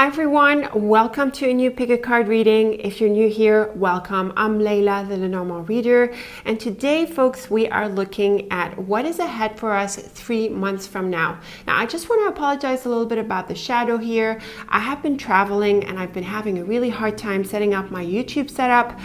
Hi everyone, welcome to a new Pick-A-Card reading. If you're new here, welcome. I'm Layla, the Lenormand reader, and today, folks, we are looking at what is ahead for us 3 months from now. Now, I just want to apologize a little bit about the shadow here. I have been traveling and I've been having a really hard time setting up my YouTube setup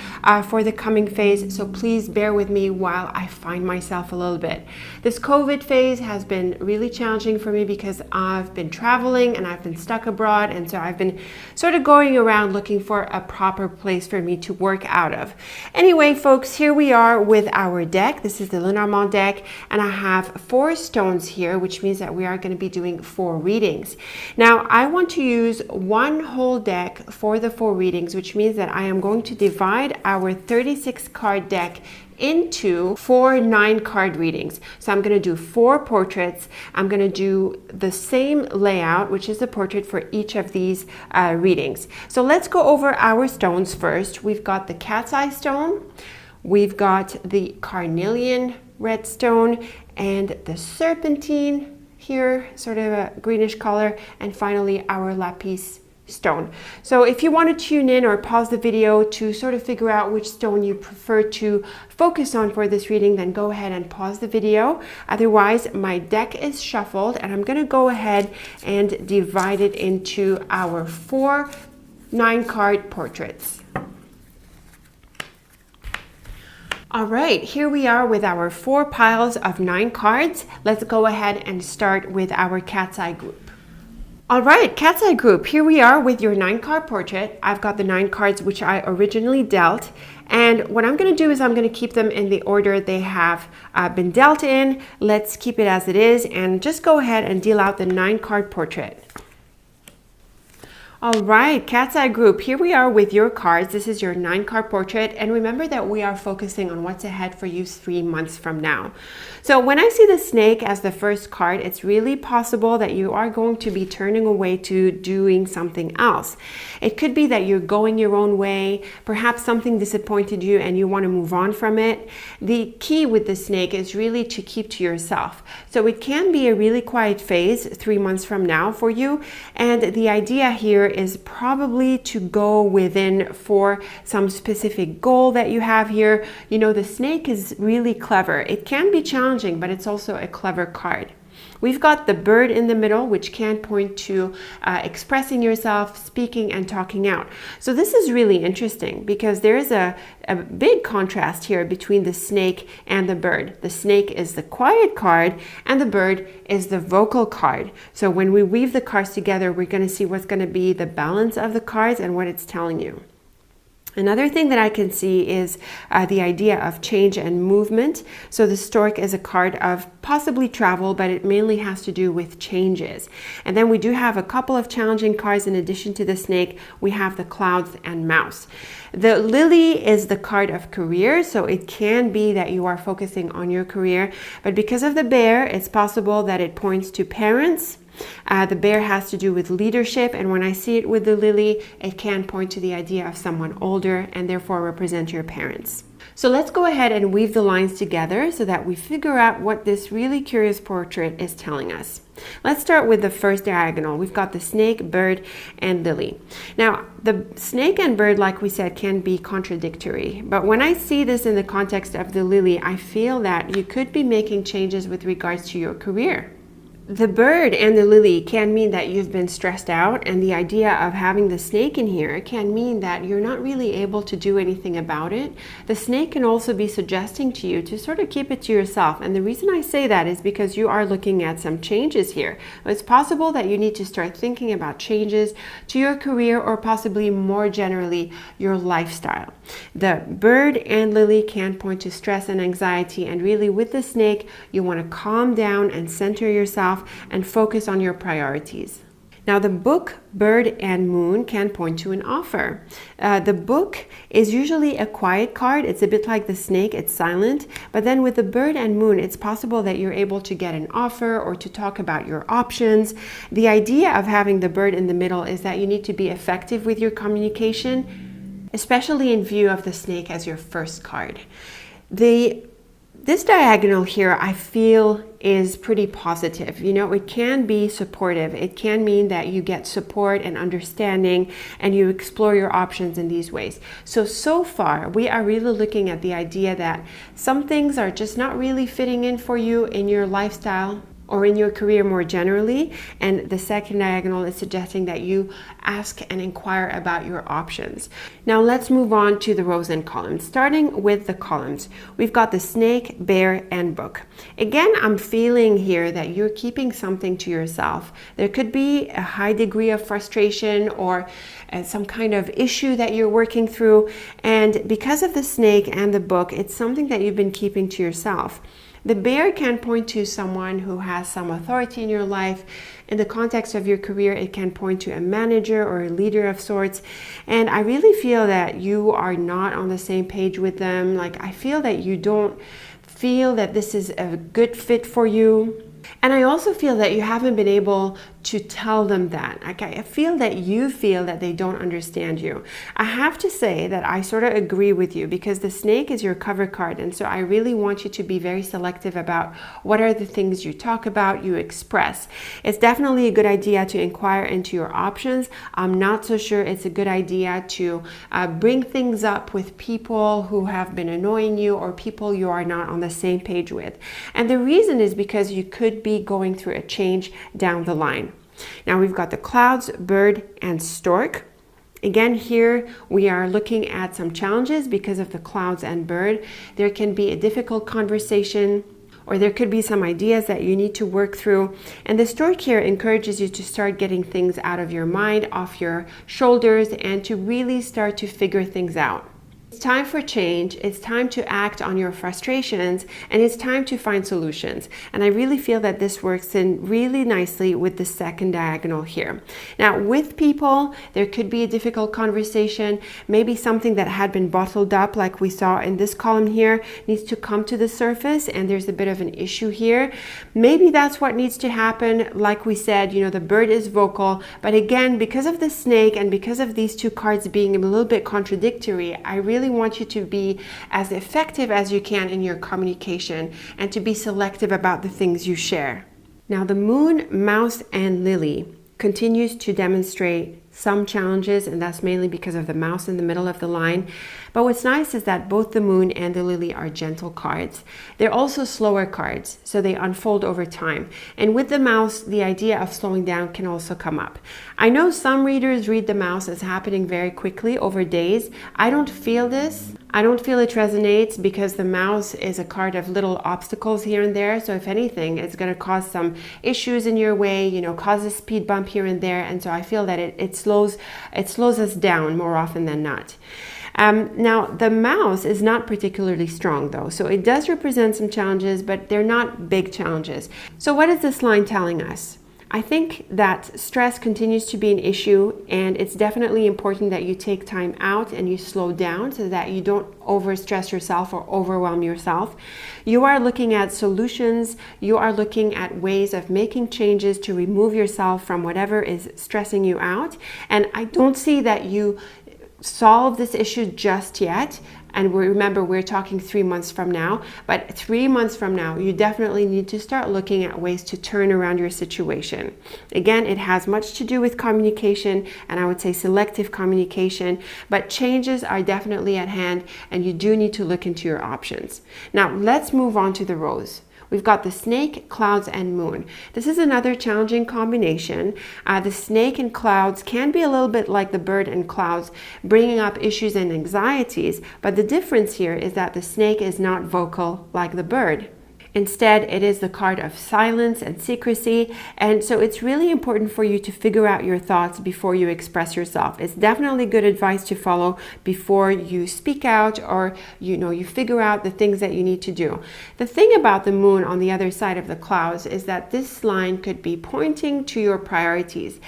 for the coming phase, so please bear with me while I find myself a little bit. This COVID phase has been really challenging for me because I've been traveling and I've been stuck abroad, and so I've been sort of going around looking for a proper place for me to work out of. Anyway, folks, here we are with our deck. This is the Lenormand deck, and I have 4 stones here, which means that we are going to be doing 4 readings. Now, I want to use one whole deck for the 4 readings, which means that I am going to divide our 36 card deck into 4 9-card readings. So I'm going to do 4 portraits. I'm going to do the same layout, which is a portrait for each of these readings. So let's go over our stones first. We've got the cat's eye stone, we've got the carnelian red stone, and the serpentine here, sort of a greenish color, and finally our lapis stone. So if you want to tune in or pause the video to sort of figure out which stone you prefer to focus on for this reading, then go ahead and pause the video. Otherwise, my deck is shuffled and I'm going to go ahead and divide it into our 4 9-card portraits. All right, here we are with our 4 piles of 9 cards. Let's go ahead and start with our cat's eye group. All right, cat's eye group, here we are with your 9-card portrait. I've got the 9 cards which I originally dealt, and what I'm going to do is I'm going to keep them in the order they have been dealt in. Let's keep it as it is and just go ahead and deal out the 9-card portrait. All right, cat's eye group, here we are with your cards. This is your 9-card portrait, and remember that we are focusing on what's ahead for you 3 months from now. So when I see the snake as the first card, it's really possible that you are going to be turning away to doing something else. It could be that you're going your own way, perhaps something disappointed you and you want to move on from it. The key with the snake is really to keep to yourself. So it can be a really quiet phase 3 months from now for you, and the idea here is probably to go within for some specific goal that you have here. You know, the snake is really clever. It can be challenging, but it's also a clever card. We've got the bird in the middle, which can point to expressing yourself, speaking and talking out. So this is really interesting because there is a big contrast here between the snake and the bird. The snake is the quiet card and the bird is the vocal card. So when we weave the cards together, we're going to see what's going to be the balance of the cards and what it's telling you. Another thing that I can see is the idea of change and movement. So the stork is a card of possibly travel, but it mainly has to do with changes. And then we do have a couple of challenging cards in addition to the snake. We have the clouds and mouse. The lily is the card of career, so it can be that you are focusing on your career, but because of the bear, it's possible that it points to parents. The bear has to do with leadership, and when I see it with the lily, it can point to the idea of someone older and therefore represent your parents. So let's go ahead and weave the lines together so that we figure out what this really curious portrait is telling us. Let's start with the first diagonal. We've got the snake, bird, and lily. Now, the snake and bird, like we said, can be contradictory. But when I see this in the context of the lily, I feel that you could be making changes with regards to your career. The bird and the lily can mean that you've been stressed out, and the idea of having the snake in here can mean that you're not really able to do anything about it. The snake can also be suggesting to you to sort of keep it to yourself, and the reason I say that is because you are looking at some changes here. It's possible that you need to start thinking about changes to your career or possibly more generally your lifestyle. The bird and lily can point to stress and anxiety, and really with the snake you want to calm down and center yourself and focus on your priorities. Now, the book, bird, and moon can point to an offer. The book is usually a quiet card. It's a bit like the snake, it's silent. But then with the bird and moon, it's possible that you're able to get an offer or to talk about your options. The idea of having the bird in the middle is that you need to be effective with your communication, especially in view of the snake as your first card. The This diagonal here, I feel, is pretty positive. You know, it can be supportive. It can mean that you get support and understanding and you explore your options in these ways. So far, we are really looking at the idea that some things are just not really fitting in for you in your lifestyle or in your career more generally. And the second diagonal is suggesting that you ask and inquire about your options. Now let's move on to the rows and columns. Starting with the columns, we've got the snake, bear, and book. Again, I'm feeling here that you're keeping something to yourself. There could be a high degree of frustration or some kind of issue that you're working through. And because of the snake and the book, it's something that you've been keeping to yourself. The bear can point to someone who has some authority in your life. In the context of your career, it can point to a manager or a leader of sorts. And I really feel that you are not on the same page with them. Like, I feel that you don't feel that this is a good fit for you. And I also feel that you haven't been able to tell them that. Like, I feel that you feel that they don't understand you. I have to say that I sort of agree with you because the snake is your cover card. And so I really want you to be very selective about what are the things you talk about, you express. It's definitely a good idea to inquire into your options. I'm not so sure it's a good idea to bring things up with people who have been annoying you or people you are not on the same page with. And the reason is because you could be going through a change down the line. Now we've got the clouds, bird, and stork. Again, here we are looking at some challenges because of the clouds and bird. There can be a difficult conversation, or there could be some ideas that you need to work through. And the stork here encourages you to start getting things out of your mind, off your shoulders, and to really start to figure things out. It's time for change, it's time to act on your frustrations, and it's time to find solutions. And I really feel that this works in really nicely with the second diagonal here. Now, with people, there could be a difficult conversation, maybe something that had been bottled up like we saw in this column here needs to come to the surface, and there's a bit of an issue here. Maybe that's what needs to happen. Like we said, you know, the bird is vocal, but again, because of the snake and because of these two cards being a little bit contradictory, I really want you to be as effective as you can in your communication and to be selective about the things you share. Now, the moon, mouse, and lily continues to demonstrate some challenges, and that's mainly because of the mouse in the middle of the line. But what's nice is that both the moon and the lily are gentle cards. They're also slower cards, so they unfold over time. And with the mouse, the idea of slowing down can also come up. I know some readers read the mouse as happening very quickly over days. I don't feel this. I don't feel it resonates because the mouse is a card of little obstacles here and there. So if anything, it's going to cause some issues in your way, you know, cause a speed bump here and there. And so I feel that it slows us down more often than not. Now, the mouse is not particularly strong though, so it does represent some challenges, but they're not big challenges. So what is this line telling us? I think that stress continues to be an issue, and it's definitely important that you take time out and you slow down so that you don't overstress yourself or overwhelm yourself. You are looking at solutions. You are looking at ways of making changes to remove yourself from whatever is stressing you out. And I don't see that you solve this issue just yet. And remember, we're talking 3 months from now, but 3 months from now, you definitely need to start looking at ways to turn around your situation. Again, it has much to do with communication, and I would say selective communication, but changes are definitely at hand, and you do need to look into your options. Now, let's move on to the rows. We've got the snake, clouds, and moon. This is another challenging combination. The snake and clouds can be a little bit like the bird and clouds, bringing up issues and anxieties, but the difference here is that the snake is not vocal like the bird. Instead, it is the card of silence and secrecy, and so it's really important for you to figure out your thoughts before you express yourself. It's definitely good advice to follow before you speak out, or you figure out the things that you need to do. The thing about the moon on the other side of the clouds is that this line could be pointing to your priorities.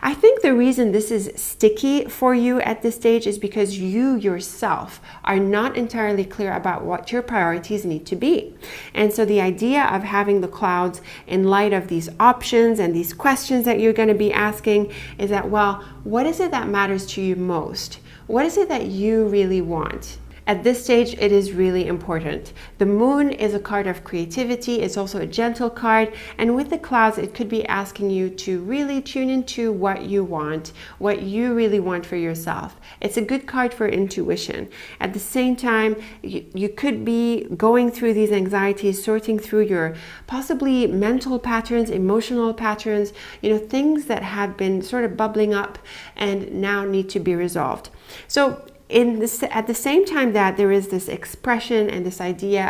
I think the reason this is sticky for you at this stage is because you yourself are not entirely clear about what your priorities need to be. And so the idea of having the clouds in light of these options and these questions that you're going to be asking is that, well, what is it that matters to you most? What is it that you really want? At this stage, it is really important. The moon is a card of creativity. It's also a gentle card. And with the clouds, it could be asking you to really tune into what you want, what you really want for yourself. It's a good card for intuition. At the same time, you could be going through these anxieties, sorting through your possibly mental patterns, emotional patterns, things that have been sort of bubbling up and now need to be resolved. So at the same time that there is this expression and this idea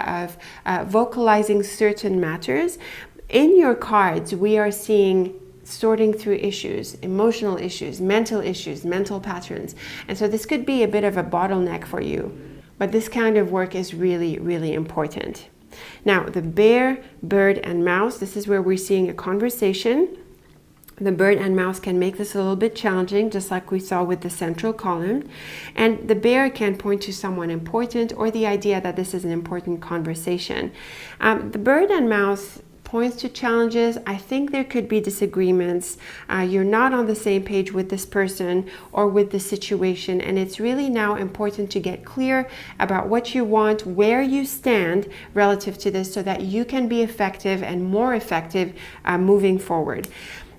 of vocalizing certain matters, in your cards, we are seeing sorting through issues, emotional issues, mental patterns. And so this could be a bit of a bottleneck for you. But this kind of work is really, really important. Now, the bear, bird, and mouse, this is where we're seeing a conversation. The bird and mouse can make this a little bit challenging, just like we saw with the central column. And the bear can point to someone important or the idea that this is an important conversation. The bird and mouse points to challenges. I think there could be disagreements. You're not on the same page with this person or with the situation, and it's really now important to get clear about what you want, where you stand relative to this, so that you can be effective and more effective moving forward.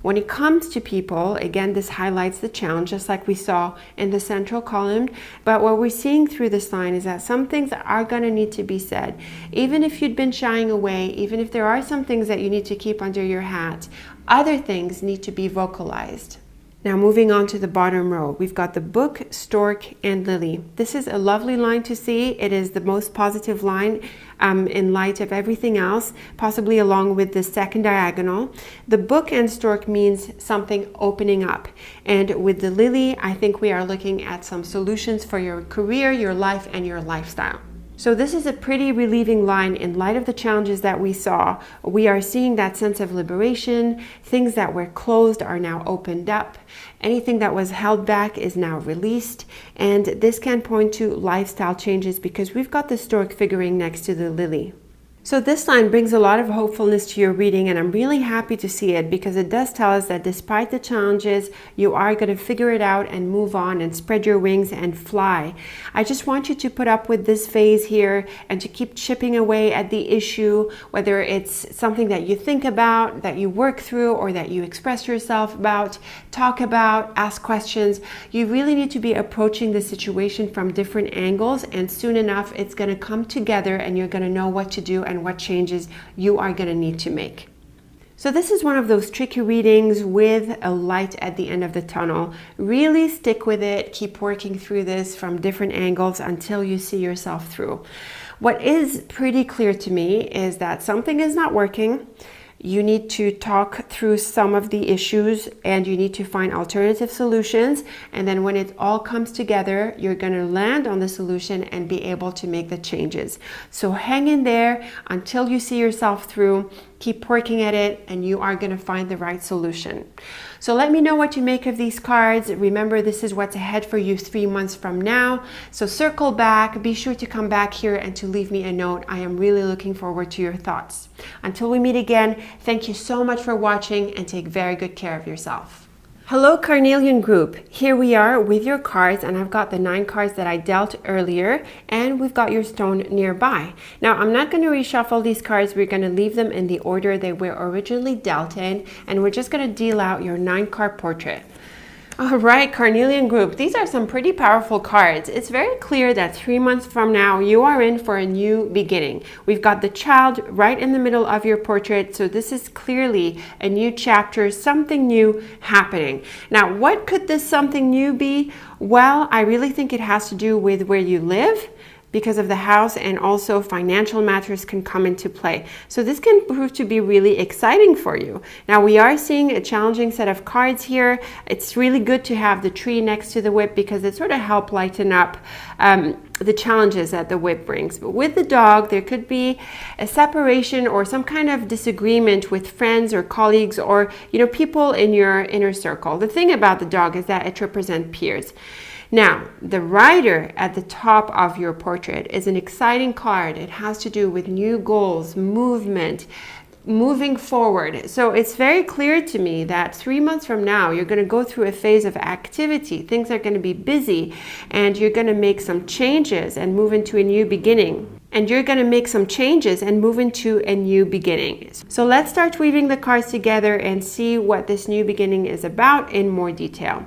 When it comes to people, again, this highlights the challenge, just like we saw in the central column. But what we're seeing through this line is that some things are going to need to be said. Even if you'd been shying away, even if there are some things that you need to keep under your hat, other things need to be vocalized. Now moving on to the bottom row, we've got the book, stork, and lily. This is a lovely line to see. It is the most positive line in light of everything else, possibly along with the second diagonal. The book and stork means something opening up. And with the lily, I think we are looking at some solutions for your career, your life, and your lifestyle. So this is a pretty relieving line in light of the challenges that we saw. We are seeing that sense of liberation. Things that were closed are now opened up. Anything that was held back is now released. And this can point to lifestyle changes because we've got the stork figuring next to the lily. So this line brings a lot of hopefulness to your reading, and I'm really happy to see it because it does tell us that despite the challenges, you are going to figure it out and move on and spread your wings and fly. I just want you to put up with this phase here and to keep chipping away at the issue, whether it's something that you think about, that you work through, or that you express yourself about, talk about, ask questions. You really need to be approaching the situation from different angles, and soon enough, it's going to come together and you're going to know what to do and what changes you are going to need to make. So this is one of those tricky readings with a light at the end of the tunnel. Really stick with it, keep working through this from different angles until you see yourself through. What is pretty clear to me is that something is not working. You need to talk through some of the issues and you need to find alternative solutions. And then when it all comes together, you're going to land on the solution and be able to make the changes. So hang in there until you see yourself through. Keep working at it and you are going to find the right solution. So let me know what you make of these cards. Remember, this is what's ahead for you 3 months from now. So circle back. Be sure to come back here and to leave me a note. I am really looking forward to your thoughts. Until we meet again, thank you so much for watching and take very good care of yourself. Hello Carnelian group, here we are with your cards, and I've got the 9 cards that I dealt earlier and we've got your stone nearby. Now I'm not going to reshuffle these cards, we're going to leave them in the order they were originally dealt in, and we're just going to deal out your 9 card portrait. All right, Carnelian group, these are some pretty powerful cards. It's very clear that 3 months from now, you are in for a new beginning. We've got the child right in the middle of your portrait, so this is clearly a new chapter, something new happening. Now, what could this something new be? Well, I really think it has to do with where you live, because of the house, and also financial matters can come into play. So this can prove to be really exciting for you. Now we are seeing a challenging set of cards here. It's really good to have the tree next to the whip because it sort of helps lighten up the challenges that the whip brings. But with the dog, there could be a separation or some kind of disagreement with friends or colleagues or people in your inner circle. The thing about the dog is that it represents peers. Now, the rider at the top of your portrait is an exciting card. It has to do with new goals, movement, moving forward. So it's very clear to me that 3 months from now, you're going to go through a phase of activity. Things are going to be busy, and you're going to make some changes and move into a new beginning. So let's start weaving the cards together and see what this new beginning is about in more detail.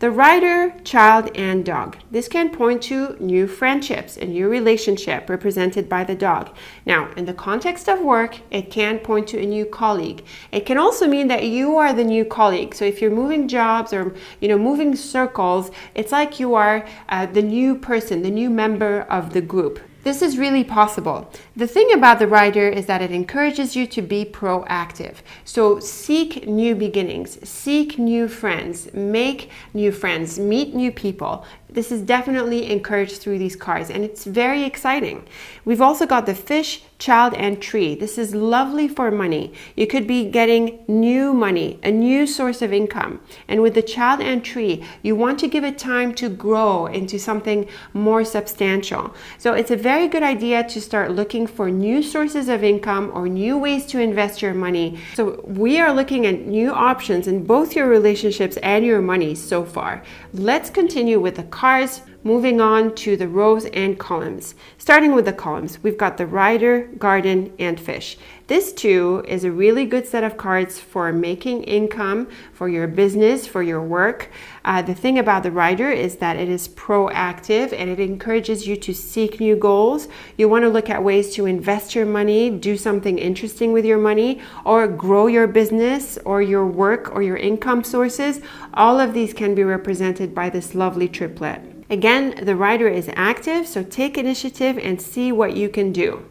The Rider, Child, and Dog. This can point to new friendships, a new relationship represented by the dog. Now, in the context of work, it can point to a new colleague. It can also mean that you are the new colleague. So if you're moving jobs or moving circles, it's like you are the new person, the new member of the group. This is really possible. The thing about the Rider is that it encourages you to be proactive. So seek new beginnings, seek new friends, make new friends, meet new people. This is definitely encouraged through these cards, and it's very exciting. We've also got the Fish, Child, and Tree. This is lovely for money. You could be getting new money, a new source of income. And with the Child and Tree, you want to give it time to grow into something more substantial. So it's a very good idea to start looking for new sources of income or new ways to invest your money. So we are looking at new options in both your relationships and your money so far. Let's continue with the cards, moving on to the rows and columns. Starting with the columns, we've got the Rider, Garden, and Fish. This too is a really good set of cards for making income, for your business, for your work. The thing about the Rider is that it is proactive and it encourages you to seek new goals. You want to look at ways to invest your money, do something interesting with your money, or grow your business or your work or your income sources. All of these can be represented by this lovely triplet. Again, the Rider is active, so take initiative and see what you can do.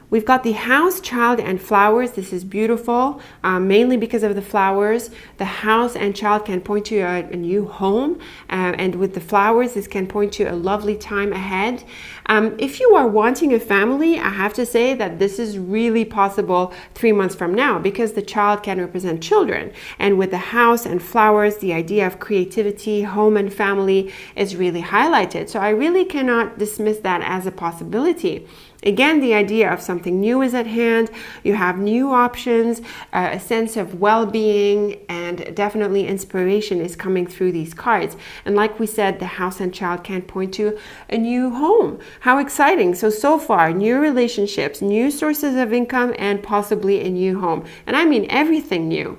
We've got the House, Child, and Flowers. This is beautiful, mainly because of the flowers. The House and Child can point to a new home, and with the flowers, this can point to a lovely time ahead. If you are wanting a family, I have to say that this is really possible 3 months from now, because the Child can represent children. And with the House and Flowers, the idea of creativity, home, and family is really highlighted. So I really cannot dismiss that as a possibility. Again, the idea of something new is at hand. You have new options, a sense of well-being, and definitely inspiration is coming through these cards. And like we said, the House and Child can point to a new home. How exciting. So far, new relationships, new sources of income, and possibly a new home. And I mean everything new.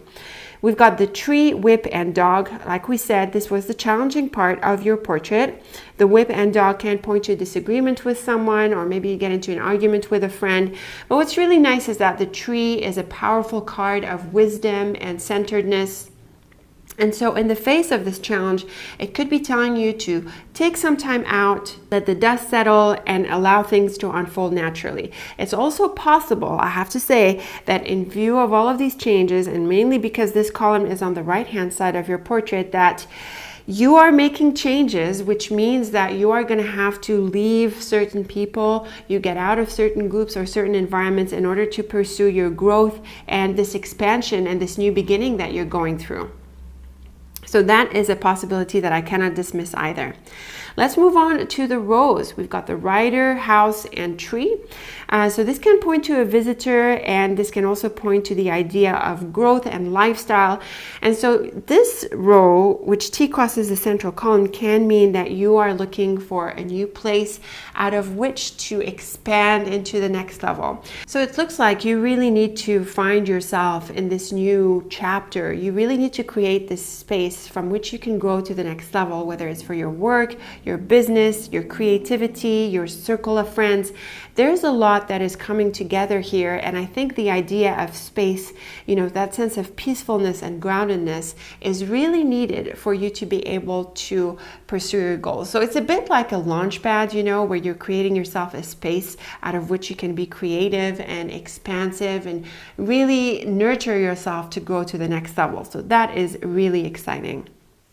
We've got the Tree, Whip, and Dog. Like we said, this was the challenging part of your portrait. The Whip and Dog can point to a disagreement with someone, or maybe you get into an argument with a friend. But what's really nice is that the Tree is a powerful card of wisdom and centeredness. And so in the face of this challenge, it could be telling you to take some time out, let the dust settle, and allow things to unfold naturally. It's also possible, I have to say, that in view of all of these changes, and mainly because this column is on the right-hand side of your portrait, that you are making changes, which means that you are going to have to leave certain people, you get out of certain groups or certain environments in order to pursue your growth and this expansion and this new beginning that you're going through. So that is a possibility that I cannot dismiss either. Let's move on to the rows. We've got the Rider, House, and Tree. So this can point to a visitor, and this can also point to the idea of growth and lifestyle. And so this row, which T crosses the central column, can mean that you are looking for a new place out of which to expand into the next level. So it looks like you really need to find yourself in this new chapter. You really need to create this space from which you can grow to the next level, whether it's for your work, your business, your creativity, your circle of friends. There's a lot that is coming together here, and I think the idea of space, that sense of peacefulness and groundedness is really needed for you to be able to pursue your goals. So it's a bit like a launch pad, where you're creating yourself a space out of which you can be creative and expansive and really nurture yourself to go to the next level. So that is really exciting.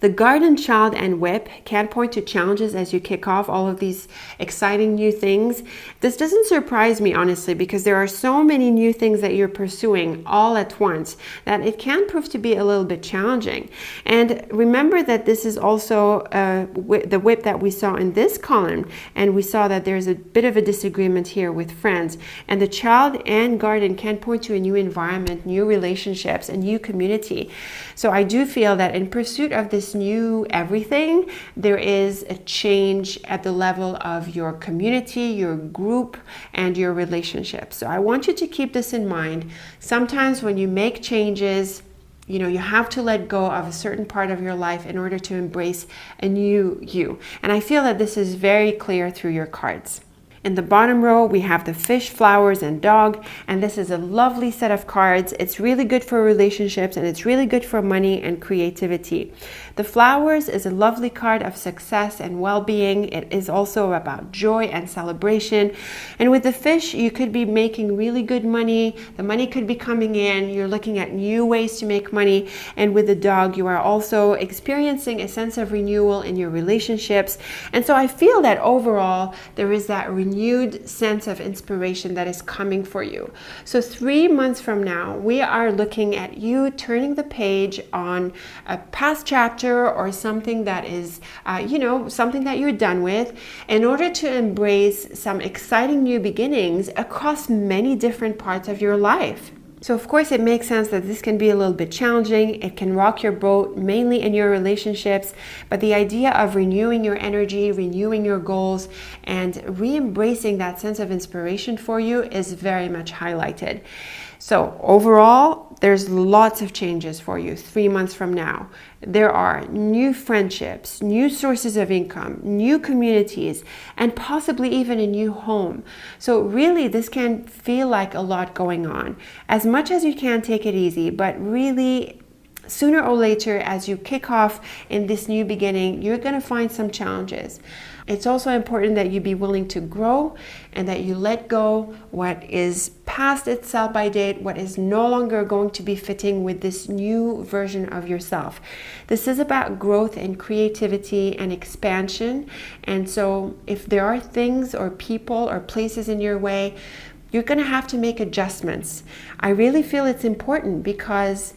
The Garden Child and Whip can point to challenges as you kick off all of these exciting new things. This doesn't surprise me, honestly, because there are so many new things that you're pursuing all at once that it can prove to be a little bit challenging. And remember that this is also the whip that we saw in this column, and we saw that there's a bit of a disagreement here with friends. And the Child and Garden can point to a new environment, new relationships, a new community. So I do feel that in pursuit of this new everything, there is a change at the level of your community, your group, and your relationships. So I want you to keep this in mind. Sometimes when you make changes, you know, you have to let go of a certain part of your life in order to embrace a new you. And I feel that this is very clear through your cards. In the bottom row, we have the fish, flowers, and dog, and this is a lovely set of cards. It's really good for relationships, and it's really good for money and creativity. The flowers is a lovely card of success and well-being. It is also about joy and celebration. And with the fish, you could be making really good money. The money could be coming in. You're looking at new ways to make money. And with the dog, you are also experiencing a sense of renewal in your relationships. And so I feel that overall, there is that renewed sense of inspiration that is coming for you. So 3 months from now, we are looking at you turning the page on a past chapter or something that is, something that you're done with, in order to embrace some exciting new beginnings across many different parts of your life. So of course it makes sense that this can be a little bit challenging. It can rock your boat, mainly in your relationships, but the idea of renewing your energy, renewing your goals, and re-embracing that sense of inspiration for you is very much highlighted. So overall, there's lots of changes for you 3 months from now. There are new friendships, new sources of income, new communities, and possibly even a new home. So really, this can feel like a lot going on. As much as you can, take it easy, but really, sooner or later, as you kick off in this new beginning, you're going to find some challenges. It's also important that you be willing to grow and that you let go what is past its sell-by date, what is no longer going to be fitting with this new version of yourself. This is about growth and creativity and expansion. And so if there are things or people or places in your way, you're going to have to make adjustments. I really feel it's important because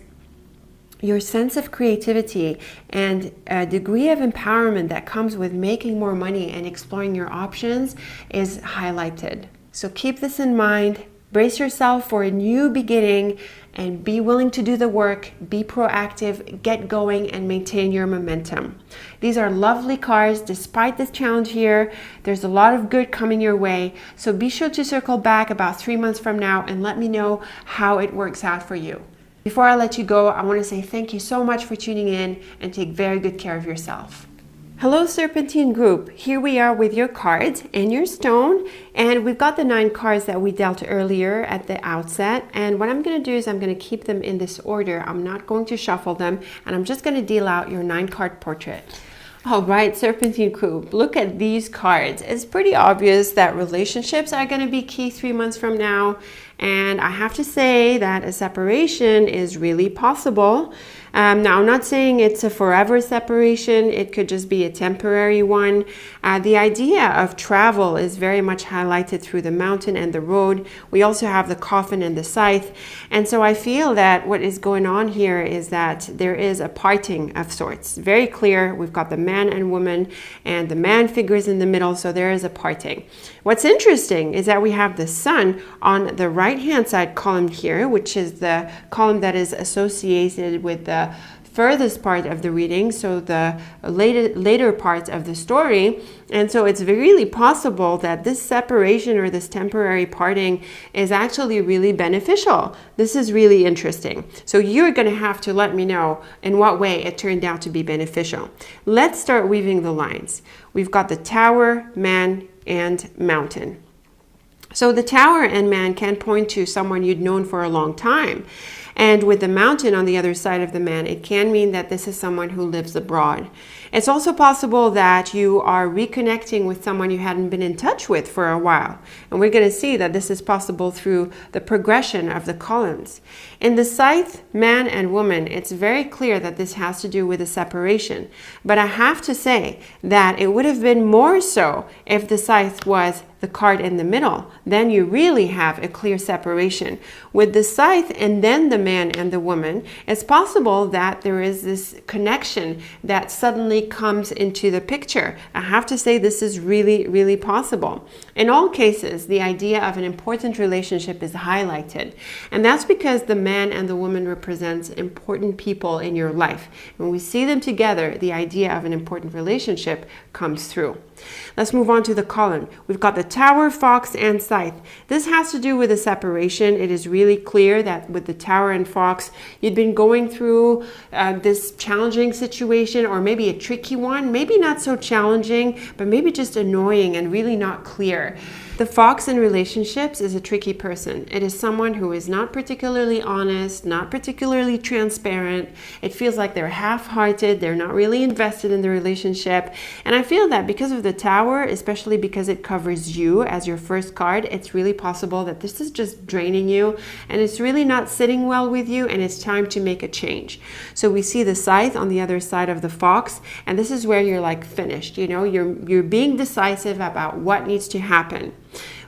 your sense of creativity and a degree of empowerment that comes with making more money and exploring your options is highlighted. So keep this in mind, brace yourself for a new beginning, and be willing to do the work, be proactive, get going, and maintain your momentum. These are lovely cards. Despite this challenge here, there's a lot of good coming your way. So be sure to circle back about 3 months from now and let me know how it works out for you. Before I let you go, I want to say thank you so much for tuning in and take very good care of yourself. Hello Serpentine group, here we are with your cards and your stone, and we've got the 9 cards that we dealt earlier at the outset, and what I'm going to do is I'm going to keep them in this order. I'm not going to shuffle them, and I'm just going to deal out your 9 card portrait. All right, Serpentine group, look at these cards. It's pretty obvious that relationships are going to be key 3 months from now. And I have to say that a separation is really possible. Now, I'm not saying it's a forever separation. It could just be a temporary one. The idea of travel is very much highlighted through the mountain and the road. We also have the coffin and the scythe. And so I feel that what is going on here is that there is a parting of sorts. Very clear. We've got the man and woman, and the man figures in the middle. So there is a parting. What's interesting is that we have the sun on the right-hand side column here, which is the column that is associated with the furthest part of the reading, so the later parts of the story. And so it's really possible that this separation or this temporary parting is actually really beneficial. This is really interesting. So you're going to have to let me know in what way it turned out to be beneficial. Let's start weaving the lines. We've got the tower, man, and mountain. So the tower and man can point to someone you'd known for a long time. And with the mountain on the other side of the man, it can mean that this is someone who lives abroad. It's also possible that you are reconnecting with someone you hadn't been in touch with for a while. And we're going to see that this is possible through the progression of the columns. In the scythe, man and woman, it's very clear that this has to do with a separation. But I have to say that it would have been more so if the scythe was the card in the middle. Then you really have a clear separation. With the scythe and then the man and the woman, it's possible that there is this connection that suddenly comes into the picture. I have to say this is really, really possible. In all cases, the idea of an important relationship is highlighted. And that's because the man and the woman represents important people in your life. When we see them together, the idea of an important relationship comes through. Let's move on to the column. We've got the tower, fox, and scythe. This has to do with a separation. It is really clear that with the tower and fox, you'd been going through this challenging situation, or maybe a tricky one, maybe not so challenging, but maybe just annoying and really not clear. The fox in relationships is a tricky person. It is someone who is not particularly honest, not particularly transparent. It feels like they're half-hearted, they're not really invested in the relationship. And I feel that because of the tower, especially because it covers you as your first card, it's really possible that this is just draining you and it's really not sitting well with you, and it's time to make a change. So we see the scythe on the other side of the fox, and this is where you're like finished. You know, you're being decisive about what needs to happen.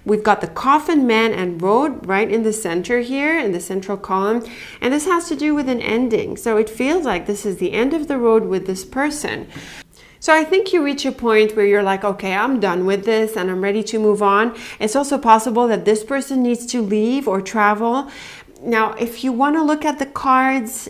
We've got the coffin, man, and road right in the center here, in the central column. And this has to do with an ending. So it feels like this is the end of the road with this person. So I think you reach a point where you're like, okay, I'm done with this and I'm ready to move on. It's also possible that this person needs to leave or travel. Now, if you want to look at the cards,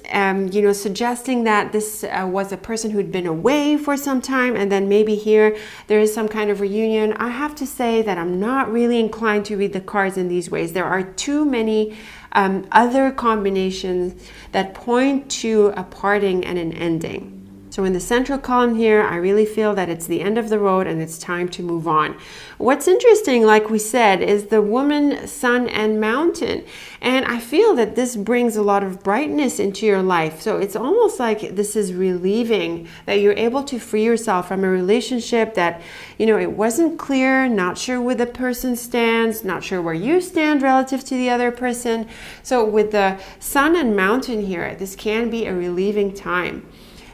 suggesting that this was a person who'd been away for some time, and then maybe here there is some kind of reunion, I have to say that I'm not really inclined to read the cards in these ways. There are too many other combinations that point to a parting and an ending. So in the central column here, I really feel that it's the end of the road and it's time to move on. What's interesting, like we said, is the woman, sun, and mountain. And I feel that this brings a lot of brightness into your life. So it's almost like this is relieving, that you're able to free yourself from a relationship that, it wasn't clear, not sure where the person stands, not sure where you stand relative to the other person. So with the sun and mountain here, this can be a relieving time.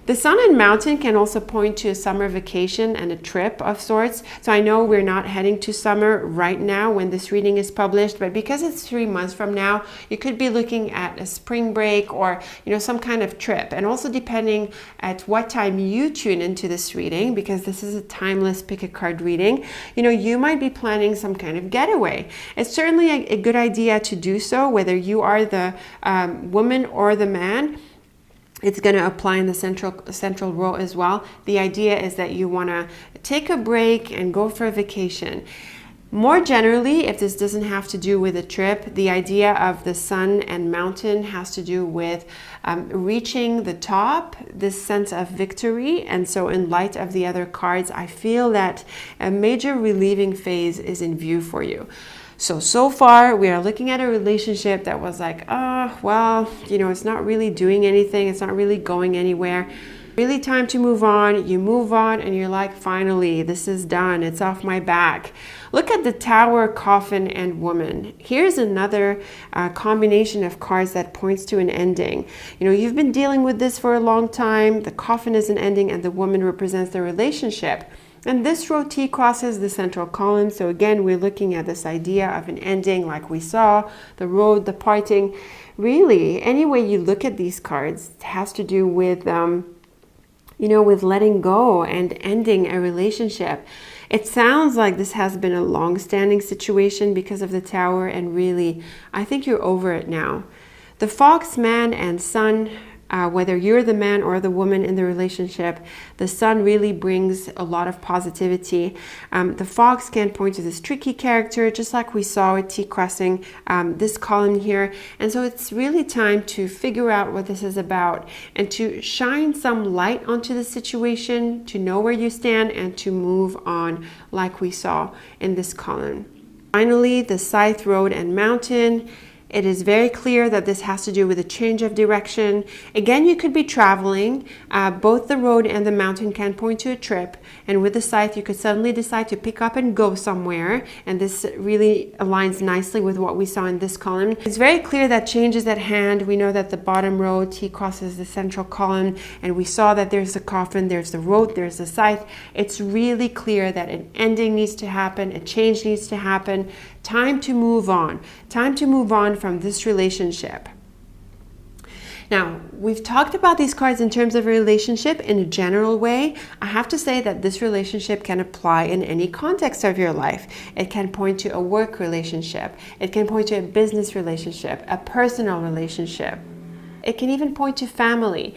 The sun and mountain can also point to a summer vacation and a trip of sorts. So I know we're not heading to summer right now when this reading is published, but because it's 3 months from now, you could be looking at a spring break or, some kind of trip. And also depending at what time you tune into this reading, because this is a timeless pick-a-card reading, you might be planning some kind of getaway. It's certainly a good idea to do so, whether you are the woman or the man. It's going to apply in the central row as well. The idea is that you want to take a break and go for a vacation. More generally, if this doesn't have to do with a trip, the idea of the sun and mountain has to do with reaching the top, this sense of victory. And so in light of the other cards, I feel that a major relieving phase is in view for you. So far, we are looking at a relationship that was like, it's not really doing anything. It's not really going anywhere. Really time to move on. You move on and you're like, finally, this is done. It's off my back. Look at the tower, coffin, and woman. Here's another combination of cards that points to an ending. You've been dealing with this for a long time. The coffin is an ending and the woman represents the relationship. And this row T crosses the central column. So again, we're looking at this idea of an ending like we saw, the road, the parting. Really, any way you look at these cards, it has to do with, with letting go and ending a relationship. It sounds like this has been a long-standing situation because of the tower, and really, I think you're over it now. The fox, man, and sun, whether you're the man or the woman in the relationship, the sun really brings a lot of positivity. The fox can point to this tricky character, just like we saw with T crossing this column here. And so it's really time to figure out what this is about and to shine some light onto the situation, to know where you stand and to move on like we saw in this column. Finally, the scythe, road, and mountain. It is very clear that this has to do with a change of direction. Again, you could be traveling. Both the road and the mountain can point to a trip. And with the scythe, you could suddenly decide to pick up and go somewhere. And this really aligns nicely with what we saw in this column. It's very clear that change is at hand. We know that the bottom row, T crosses the central column. And we saw that there's the coffin, there's the road, there's the scythe. It's really clear that an ending needs to happen, a change needs to happen. Time to move on. Time to move on from this relationship. Now, we've talked about these cards in terms of a relationship in a general way. I have to say that this relationship can apply in any context of your life. It can point to a work relationship. It can point to a business relationship, a personal relationship. It can even point to family.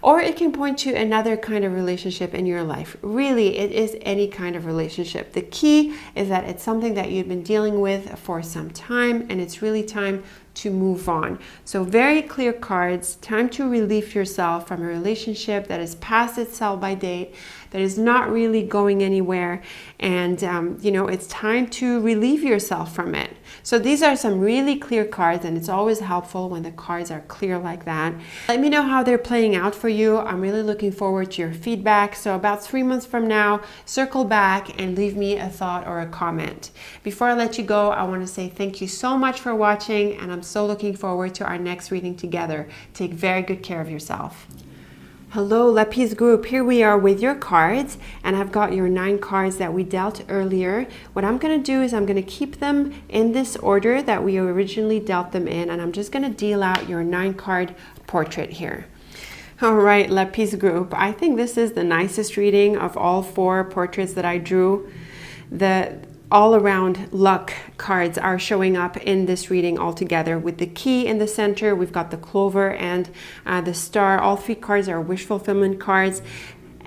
Or it can point to another kind of relationship in your life. Really, it is any kind of relationship. The key is that it's something that you've been dealing with for some time, and it's really time to move on. So very clear cards, time to relieve yourself from a relationship that is past its sell-by date, that is not really going anywhere, and it's time to relieve yourself from it. So these are some really clear cards, and it's always helpful when the cards are clear like that. Let me know how they're playing out for you. I'm really looking forward to your feedback. So about 3 months from now, circle back and leave me a thought or a comment. Before I let you go, I want to say thank you so much for watching, and I'm so looking forward to our next reading together. Take very good care of yourself. Hello Lapis group, here we are with your cards, and I've got your 9 cards that we dealt earlier. What I'm going to do is I'm going to keep them in this order that we originally dealt them in, and I'm just going to deal out your 9 card portrait here. All right, Lapis group, I think this is the nicest reading of all 4 portraits that I drew. The all-around luck cards are showing up in this reading all together. With the key in the center, we've got the clover and the star. All 3 cards are wish fulfillment cards.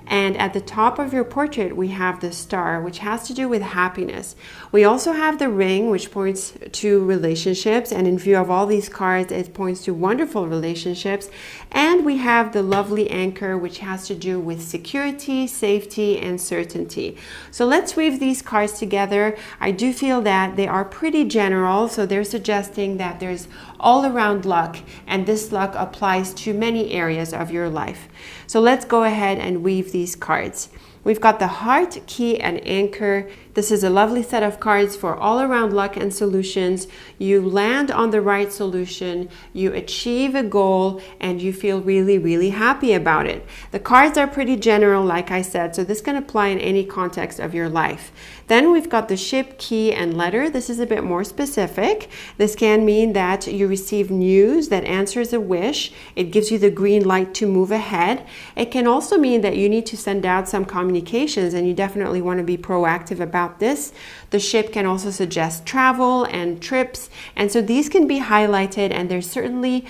And at the top of your portrait, we have the star, which has to do with happiness. We also have the ring, which points to relationships. And in view of all these cards, it points to wonderful relationships. And we have the lovely anchor, which has to do with security, safety, and certainty. So let's weave these cards together. I do feel that they are pretty general. So they're suggesting that there's all around luck, and this luck applies to many areas of your life. So let's go ahead and weave these cards. We've got the heart, key, and anchor. This is a lovely set of cards for all around luck and solutions. You land on the right solution, you achieve a goal, and you feel really, really happy about it. The cards are pretty general, like I said, so this can apply in any context of your life. Then we've got the ship, key, and letter. This is a bit more specific. This can mean that you receive news that answers a wish. It gives you the green light to move ahead. It can also mean that you need to send out some communications, and you definitely want to be proactive about this. The ship can also suggest travel and trips, and so these can be highlighted, and they're certainly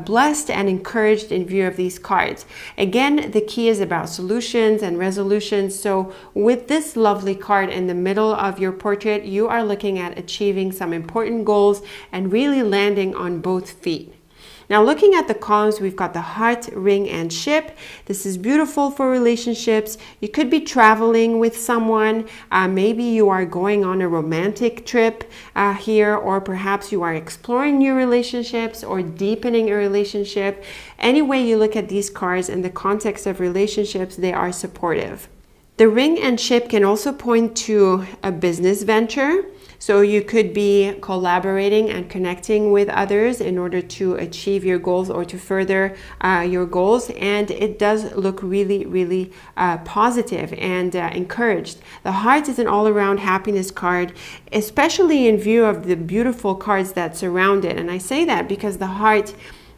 blessed and encouraged in view of these cards. Again, the key is about solutions and resolutions. So with this lovely card in the middle of your portrait, you are looking at achieving some important goals and really landing on both feet. Now looking at the columns, we've got the heart, ring, and ship. This is beautiful for relationships. You could be traveling with someone. Maybe you are going on a romantic trip here, or perhaps you are exploring new relationships or deepening a relationship. Any way you look at these cards in the context of relationships, they are supportive. The ring and ship can also point to a business venture. So you could be collaborating and connecting with others in order to achieve your goals or to further your goals. And it does look really, really positive and encouraged. The heart is an all-around happiness card, especially in view of the beautiful cards that surround it. And I say that because the heart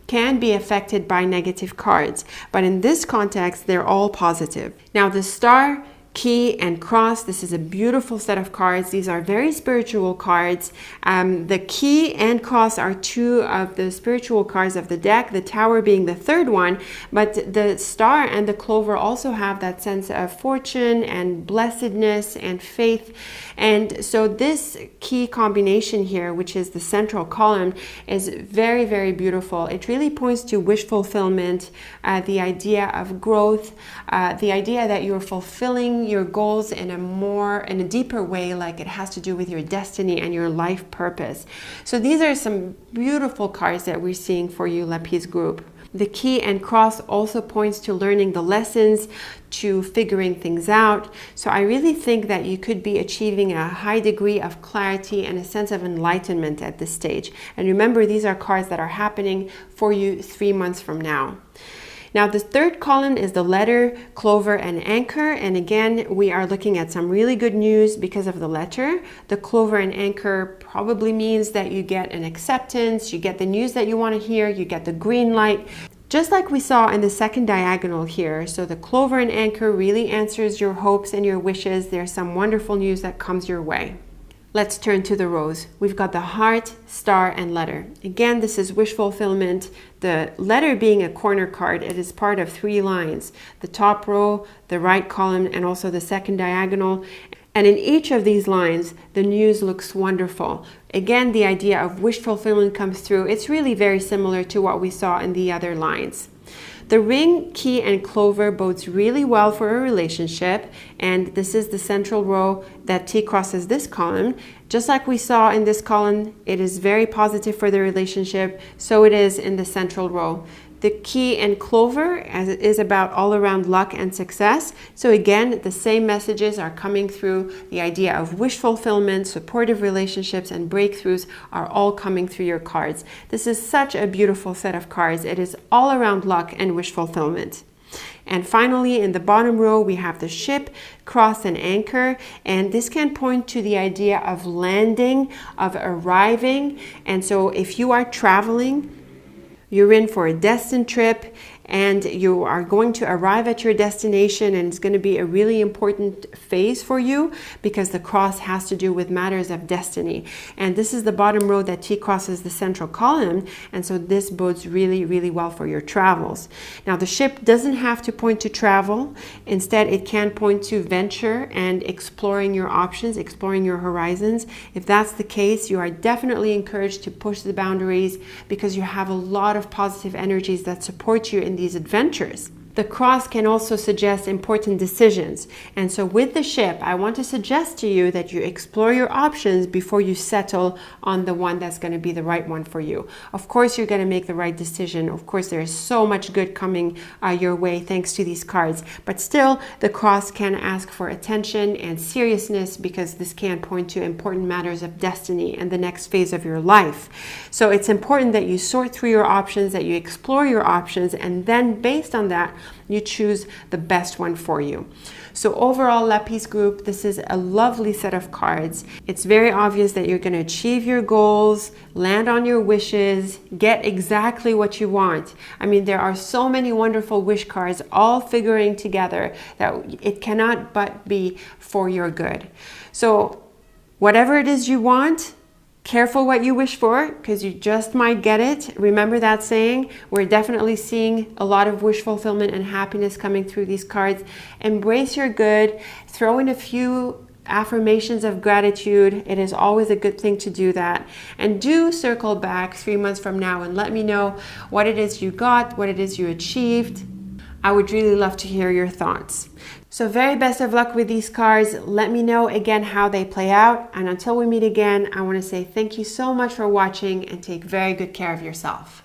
can be affected by negative cards, but in this context, they're all positive. Now the star, key, and cross, this is a beautiful set of cards. These are very spiritual cards. The key and cross are 2 of the spiritual cards of the deck, the tower being the 3rd one, but the star and the clover also have that sense of fortune and blessedness and faith. And so this key combination here, which is the central column, is very, very beautiful. It really points to wish fulfillment, the idea of growth, the idea that you're fulfilling your goals in a deeper way, like it has to do with your destiny and your life purpose. So these are some beautiful cards that we're seeing for you, Lapis group. The key and cross also points to learning the lessons, to figuring things out. So I really think that you could be achieving a high degree of clarity and a sense of enlightenment at this stage. And remember, these are cards that are happening for you 3 months from now. Now, the third column is the letter, clover, and anchor. And again, we are looking at some really good news because of the letter. The clover and anchor probably means that you get an acceptance, you get the news that you want to hear, you get the green light, just like we saw in the second diagonal here. So the clover and anchor really answers your hopes and your wishes. There's some wonderful news that comes your way. Let's turn to the rows. We've got the heart, star, and letter. Again, this is wish fulfillment. The letter being a corner card, it is part of 3 lines. The top row, the right column, and also the second diagonal. And in each of these lines, the news looks wonderful. Again, the idea of wish fulfillment comes through. It's really very similar to what we saw in the other lines. The ring, key, and clover bodes really well for a relationship, and this is the central row that T crosses this column. Just like we saw in this column, it is very positive for the relationship, so it is in the central row. The key and clover is about all around luck and success. So again, the same messages are coming through. The idea of wish fulfillment, supportive relationships, and breakthroughs are all coming through your cards. This is such a beautiful set of cards. It is all around luck and wish fulfillment. And finally, in the bottom row, we have the ship, cross, and anchor. And this can point to the idea of landing, of arriving. And so if you are traveling, you're in for a destined trip and you are going to arrive at your destination, and it's going to be a really important phase for you because the cross has to do with matters of destiny. And this is the bottom row that T crosses the central column, and so this bodes really, really well for your travels. Now, the ship doesn't have to point to travel. Instead, it can point to venture and exploring your options, exploring your horizons. If that's the case, you are definitely encouraged to push the boundaries because you have a lot of positive energies that support you in these adventures. The cross can also suggest important decisions. And so with the ship, I want to suggest to you that you explore your options before you settle on the one that's going to be the right one for you. Of course, you're going to make the right decision. Of course, there is so much good coming your way thanks to these cards. But still, the cross can ask for attention and seriousness because this can point to important matters of destiny and the next phase of your life. So it's important that you sort through your options, that you explore your options, and then based on that, you choose the best one for you. So overall, Lapis group, this is a lovely set of cards. It's very obvious that you're going to achieve your goals, land on your wishes, get exactly what you want. I mean, there are so many wonderful wish cards all figuring together that it cannot but be for your good. So whatever it is you want, careful what you wish for because you just might get it. Remember that saying? We're definitely seeing a lot of wish fulfillment and happiness coming through these cards. Embrace your good. Throw in a few affirmations of gratitude. It is always a good thing to do that. And do circle back 3 months from now and let me know what it is you got, what it is you achieved. I would really love to hear your thoughts. So very best of luck with these cards. Let me know again how they play out. And until we meet again, I want to say thank you so much for watching and take very good care of yourself.